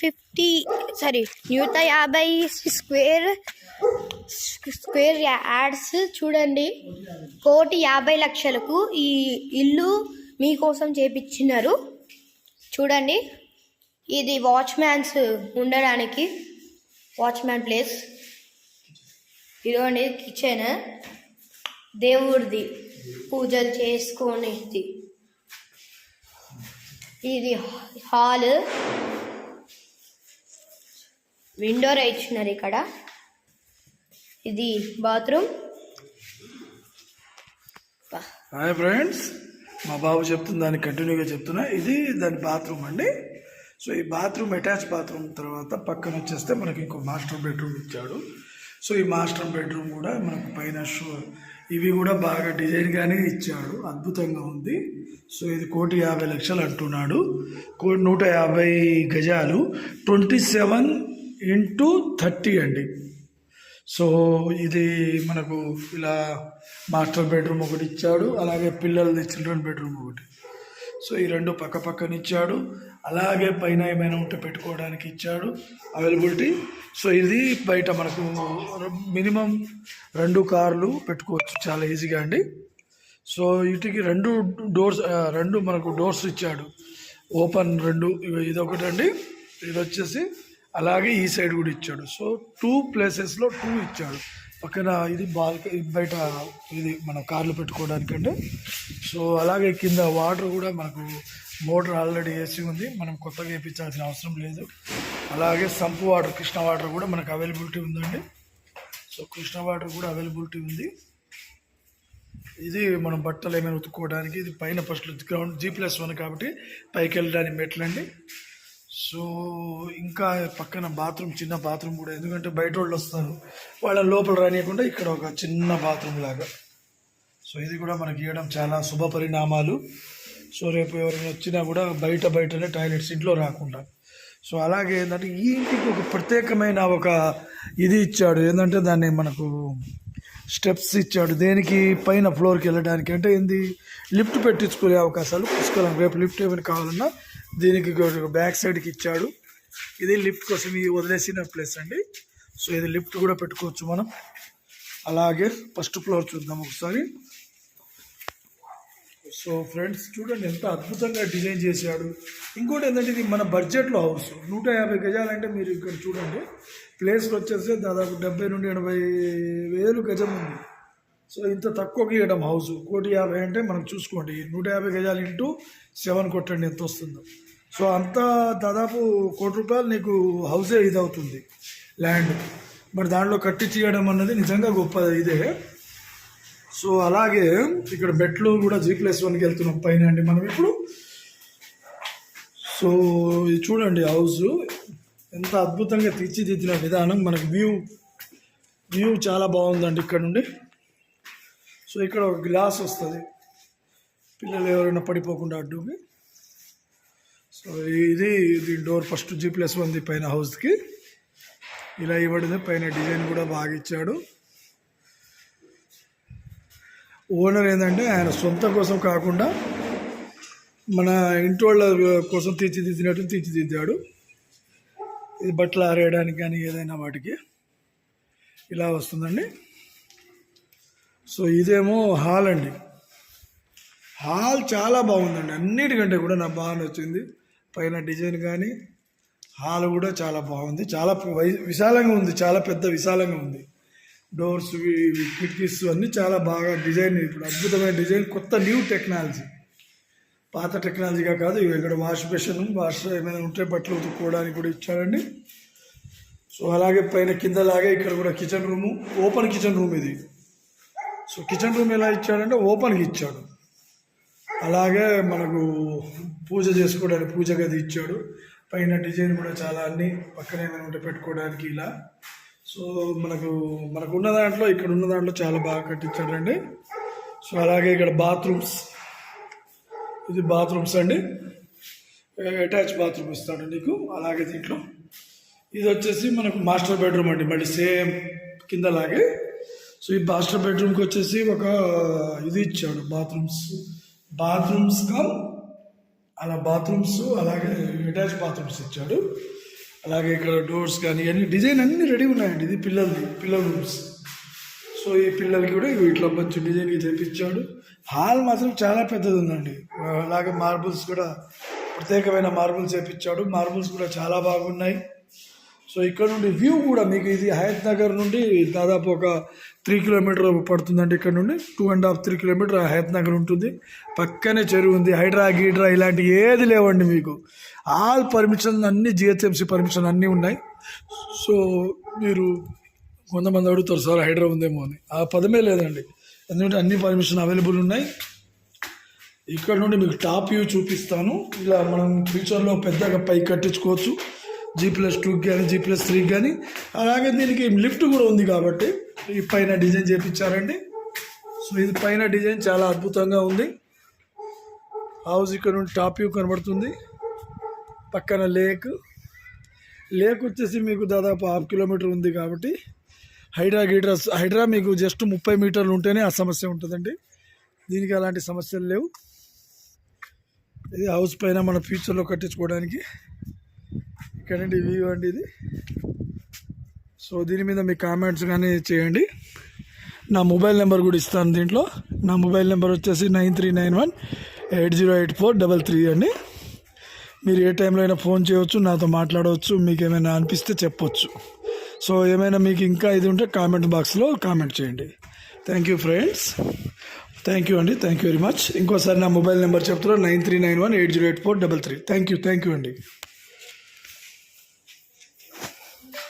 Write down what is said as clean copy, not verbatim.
150 ads చూడండి. 1,50,00,000కు ఈ ఇల్లు మీకోసం చేపించినారు. చూడండి, ఇది వాచ్మ్యాన్స్ ఉండడానికి వాచ్మ్యాన్ ప్లేస్. ఇదిగోండి కిచెన్, దేవుడిది పూజలు చేసుకునేది. ఇది హాల్, విండో ఇచ్చినారు ఇక్కడ. ఇది బాత్రూమ్. హాయ్ ఫ్రెండ్స్, మా బాబు చెప్తున్న దాన్ని కంటిన్యూగా చెప్తున్నా. ఇది దాని బాత్రూమ్ అండి. సో ఈ బాత్రూమ్ అటాచ్ బాత్రూమ్ తర్వాత పక్కన వచ్చేస్తే మనకి ఇంకో మాస్టర్ బెడ్రూమ్ ఇచ్చాడు. సో ఈ మాస్టర్ బెడ్రూమ్ కూడా మనకు పైన ఇవి కూడా బాగా డిజైన్గానే ఇచ్చాడు, అద్భుతంగా ఉంది. సో ఇది 1,50,00,000 అంటున్నాడు. 150 గజాలు, 27x30 అండి. సో ఇది మనకు ఇలా మాస్టర్ బెడ్రూమ్ ఒకటి ఇచ్చాడు, అలాగే పిల్లలది చిల్డ్రన్ బెడ్రూమ్ ఒకటి. సో ఈ రెండు పక్క పక్కన ఇచ్చాడు. అలాగే పైన ఏమైనా ఉంటే పెట్టుకోవడానికి ఇచ్చాడు అవైలబిలిటీ. సో ఇది బయట మనకు మినిమం 2 కార్లు పెట్టుకోవచ్చు చాలా ఈజీగా అండి. సో వీటికి 2 మనకు డోర్స్ ఇచ్చాడు, ఓపెన్ 2. ఇదొకటి అండి, ఇది వచ్చేసి అలాగే ఈ సైడ్ కూడా ఇచ్చాడు. సో 2 ప్లేసెస్లో 2 ఇచ్చాడు. పక్కన ఇది బయట ఇది మన కార్లు పెట్టుకోవడానికంటే. సో అలాగే కింద వాటర్ కూడా మనకు మోటార్ ఆల్రెడీ వేసి ఉంది, మనం కొత్తగా వేయించాల్సిన అవసరం లేదు. అలాగే సంపు వాటర్, కృష్ణ వాటర్ కూడా మనకు అవైలబిలిటీ ఉందండి. సో కృష్ణ వాటర్ కూడా అవైలబిలిటీ ఉంది. ఇది మనం బట్టలు ఏమైనా ఉతుక్కోవడానికి. ఇది పైన ఫస్ట్ గ్రౌండ్ G+1 కాబట్టి పైకి వెళ్ళడానికి మెట్లండి. సో ఇంకా పక్కన బాత్రూమ్, చిన్న బాత్రూమ్ కూడా, ఎందుకంటే బయట వాళ్ళు వస్తారు, వాళ్ళని లోపల రానియకుండా ఇక్కడ ఒక చిన్న బాత్రూమ్ లాగా. సో ఇది కూడా మనకి ఇవ్వడం చాలా శుభ పరిణామాలు. సో రేపు ఎవరైనా వచ్చినా కూడా బయటనే టాయిలెట్స్, ఇంట్లో రాకుండా. సో అలాగే ఏంటంటే ఈ ఇంటికి ఒక ప్రత్యేకమైన ఒక ఇది ఇచ్చాడు. ఏంటంటే దాన్ని మనకు స్టెప్స్ ఇచ్చాడు, దేనికి పైన ఫ్లోర్కి వెళ్ళడానికి. అంటే ఏంది, లిఫ్ట్ పెట్టించుకునే అవకాశాలు పుష్కలం. రేపు లిఫ్ట్ ఏమైనా కావాలన్నా దీనికి బ్యాక్ సైడ్కి ఇచ్చాడు. ఇది లిఫ్ట్ కోసం ఈ వదిలేసిన ప్లేస్ అండి. సో ఇది లిఫ్ట్ కూడా పెట్టుకోవచ్చు మనం. అలాగే ఫస్ట్ ఫ్లోర్ చూద్దాం ఒకసారి. సో ఫ్రెండ్స్ చూడండి ఎంత అద్భుతంగా డిజైన్ చేశాడు. ఇంకోటి ఏంటంటే ఇది మన బడ్జెట్లో హౌస్. 150 గజాలంటే మీరు ఇక్కడ చూడండి, ప్లేస్కి వచ్చేస్తే దాదాపు 70 నుండి 80 వేలు గజం ఉంది. సో ఇంత తక్కువకి ఇవ్వడం హౌస్ 1,50,00,000 అంటే మనం చూసుకోండి. 150 గజాలు ఇంటూ 7 కొట్టండి ఎంత వస్తుందో. సో అంతా దాదాపు ₹1,00,00,000 నీకు హౌసే ఇది అవుతుంది, ల్యాండ్. మరి దాంట్లో కట్టించి ఇవ్వడం అన్నది నిజంగా గొప్ప ఇదే. సో అలాగే ఇక్కడ మెట్లు కూడా G+1కి వెళ్తున్నాం పైన అండి మనం ఇప్పుడు. సో ఇది చూడండి హౌస్ ఎంత అద్భుతంగా తీర్చిదిద్దిన విధానం. మనకు వ్యూ చాలా బాగుందండి ఇక్కడ నుండి. సో ఇక్కడ ఒక గ్లాస్ వస్తుంది, పిల్లలు ఎవరైనా పడిపోకుండా అడ్డుకి. సో ఇది డోర్ ఫస్ట్ G+1 పైన హౌస్కి ఇలా ఇవ్వడింది. పైన డిజైన్ కూడా బాగా ఇచ్చాడు. ఓనర్ ఏంటంటే ఆయన సొంత కోసం కాకుండా మన ఇంటి వాళ్ళ కోసం తీర్చిదిద్దాడు. ఇది బట్టలు ఆరేయడానికి కానీ ఏదైనా వాటికి ఇలా వస్తుందండి. సో ఇదేమో హాల్ అండి. హాల్ చాలా బాగుందండి, అన్నిటికంటే కూడా నాకు బాగా నచ్చింది. పైన డిజైన్ కానీ హాల్ కూడా చాలా బాగుంది, చాలా విశాలంగా ఉంది, చాలా పెద్ద విశాలంగా ఉంది. డోర్స్, కిటికీస్ అన్నీ చాలా బాగా డిజైన్, ఇప్పుడు అద్భుతమైన డిజైన్, కొత్త న్యూ టెక్నాలజీ, పాత టెక్నాలజీగా కాదు. ఇక్కడ వాష్ ఏమైనా ఉంటే బట్టలు ఉతుక్కోవడానికి కూడా ఇచ్చాడండి. సో అలాగే పైన కిందలాగే ఇక్కడ కూడా kitchen room, open kitchen room ఇది. సో కిచెన్ రూమ్ ఎలా ఇచ్చాడంటే ఓపెన్గా ఇచ్చాడు. అలాగే మనకు పూజ చేసుకోవడానికి పూజ గది ఇచ్చాడు. పైన డిజైన్ కూడా చాలా, అన్ని పక్కన ఏమైనా ఉంటే పెట్టుకోవడానికి ఇలా. సో మనకు ఉన్న దాంట్లో, ఇక్కడ ఉన్న దాంట్లో చాలా బాగా కట్టించాడండి. సో అలాగే ఇక్కడ బాత్రూమ్స్, ఇది బాత్రూమ్స్ అండి, అటాచ్ బాత్రూమ్ ఇస్తాడు నీకు. అలాగే దీంట్లో ఇది వచ్చేసి మనకు మాస్టర్ బెడ్రూమ్ అండి, మళ్ళీ సేమ్ కిందలాగే. సో ఈ మాస్టర్ బెడ్రూమ్కి వచ్చేసి ఒక ఇది ఇచ్చాడు, బాత్రూమ్స్ కమ్ అలా బాత్రూమ్స్, అలాగే అటాచ్ బాత్రూమ్స్ ఇచ్చాడు. అలాగే ఇక్కడ డోర్స్ కానీ అన్ని డిజైన్ అన్ని రెడీ ఉన్నాయండి. ఇది పిల్లల రూమ్స్. సో ఈ పిల్లలకి కూడా ఇట్లా మంచి డిజైన్కి తెప్పించాడు. హాల్ మాత్రం చాలా పెద్దది ఉందండి. అలాగే మార్బుల్స్ కూడా ప్రత్యేకమైన మార్బుల్స్ వేపించాడు. మార్బుల్స్ కూడా చాలా బాగున్నాయి. సో ఇక్కడ నుండి వ్యూ కూడా మీకు ఇది హయత్ నగర్ నుండి దాదాపు ఒక 3 కిలోమీటర్ పడుతుందండి. ఇక్కడ నుండి 2.5-3 కిలోమీటర్ హయత్ నగర్ ఉంటుంది. పక్కనే చెరువు ఉంది. హైడ్రా గీడ్రా ఇలాంటి ఏది లేవండి మీకు. ఆల్ పర్మిషన్ అన్ని జిహెచ్ఎంసీ పర్మిషన్ అన్నీ ఉన్నాయి. సో మీరు కొంతమంది అడుగుతారు సార్ హైడ్రా ఉందేమో అని. ఆ పదమే లేదండి, ఎందుకంటే అన్ని పర్మిషన్ అవైలబుల్ ఉన్నాయి. ఇక్కడ నుండి మీకు టాప్ వ్యూ చూపిస్తాను. ఇలా మనం ఫ్యూచర్లో పెద్దగా పైకి కట్టించుకోవచ్చు, G+2 కానీ G+3 కానీ. అలాగే దీనికి లిఫ్ట్ కూడా ఉంది కాబట్టి ఈ పైన డిజైన్ చేయించారండి. సో ఇది పైన డిజైన్ చాలా అద్భుతంగా ఉంది. హౌస్ ఇక్కడ నుండి టాప్ వ్యూ కనబడుతుంది. పక్కన లేక్ వచ్చేసి మీకు దాదాపు 1/2 కిలోమీటర్ ఉంది కాబట్టి హైడ్రా మీకు జస్ట్ 30 మీటర్లు ఉంటేనే ఆ సమస్య ఉంటుందండి. దీనికి అలాంటి సమస్యలు లేవు. ఇది హౌస్ పైన మన ఫ్యూచర్లో కట్టించుకోవడానికి ఇక్కడండి వ్యూ అండి ఇది. సో దీని మీద మీ కామెంట్స్ కానీ చేయండి. నా మొబైల్ నెంబర్ కూడా ఇస్తాను దీంట్లో. నా మొబైల్ నెంబర్ వచ్చేసి 9391808433 అండి. మీరు ఏ టైంలో అయినా ఫోన్ చేయవచ్చు, నాతో మాట్లాడవచ్చు, మీకు ఏమైనా అనిపిస్తే చెప్పొచ్చు. సో ఏమైనా మీకు ఇంకా ఇది ఉంటే కామెంట్ బాక్స్లో కామెంట్ చేయండి. Thank you friends, thank you అండి, థ్యాంక్ యూ వెరీ మచ్. ఇంకోసారి నా మొబైల్ నెంబర్ చెప్తున్నా 9391808433. థ్యాంక్ యూ అండి.